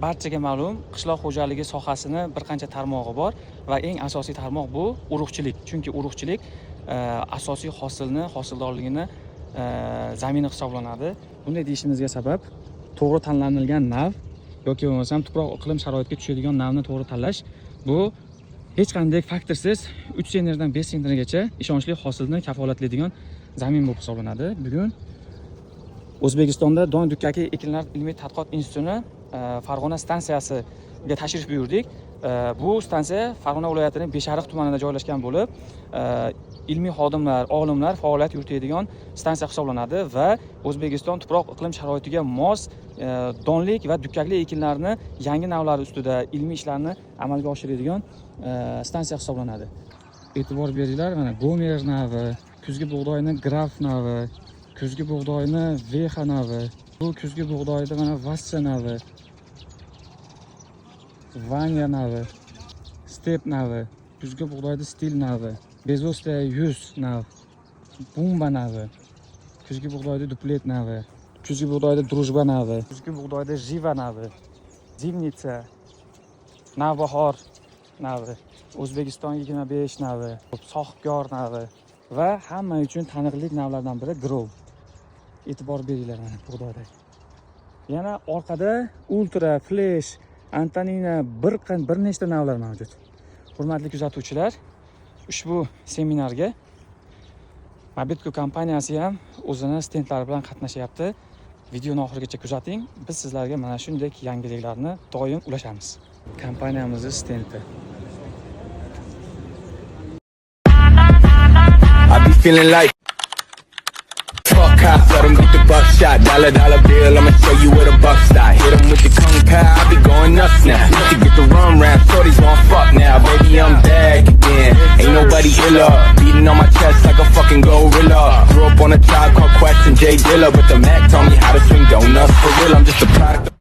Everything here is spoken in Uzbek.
barchaga ma'lum, qishloq xo'jaligi sohasini bir qancha tarmog'i bor va eng asosiy tarmoq bu urug'chilik. Chunki urug'chilik asosiy hosildorligini zamini hisoblanadi. Bunday deyishimizga sabab to'g'ri tanlanilgan nav yoki bo'lmasam tuproq iqlim sharoitiga tushadigan navni to'g'ri tanlash bu hech qanday faktorsiz 3 sentrdan 5 sentrgacha ishonchli hosilni kafolatlaydigan zamin bo'lib hisoblanadi. Bugun O'zbekistonda don dukkaki ekinlar ilmiy tadqiqot institutini Farg'ona stansiyasiga tashrif buyurdik. Bu stansiya Farg'ona viloyatining Beshariq tumanida joylashgan bo'lib, ilmiy xodimlar, olimlar faoliyat yuritadigan stansiya hisoblanadi va O'zbekiston tuproq iqlim sharoitiga mos donlik va dukkakli ekinlarni yangi navlari ustida ilmiy ishlarni amalga oshiradigan stansiya hisoblanadi. E'tibor beringlar, mana Gomer navi, kuzgi bug'doyni Graf navi, kuzgi bug'doyni Vexa navi, bu kuzgi bug'doyda mana Vassa navi, Vanya navi, Step navi, kuzgi bug'doyda Stil navi, Bezosta 100 nav, Bumba navi, kuzgi bug'doyda Duplet navi, kuzgi bug'doyda Drujba navi, kuzgi bug'doyda Jiva navi, Zimnitsa, Navbahor navi, O'zbekiston 25 navi, Sohibkor navi va hamma uchun taniqli navlardan biri Grov. E'tibor beringlar mana bug'doyda. Yana orqada Ultra, Flash, Antonina bir nechta navlar mavjud. Hurmatli kuzatuvchilar, ushbu seminarga Mabitco kompaniyasi ham o'zini stendlari bilan qatnashyapti. Videoni oxirigacha kuzating. Biz sizlarga mana shunday yangiliklarni doim ulashamiz. Kompaniyamizning stendi. I be feeling like fuck cops, let 'em get the buckshot. Dollar bill, I'ma show you where the buck stop. Hit 'em with the kung pao, I be going nuts now. Need to get the rum round, shorties want fuck now. Baby, I'm back again. Ain't nobody iller. Beating on my chest like a fucking gorilla. Grew up on a tribe called Quest and Jay Dilla, but the Mac taught me how to swing donuts for real. I'm just a product.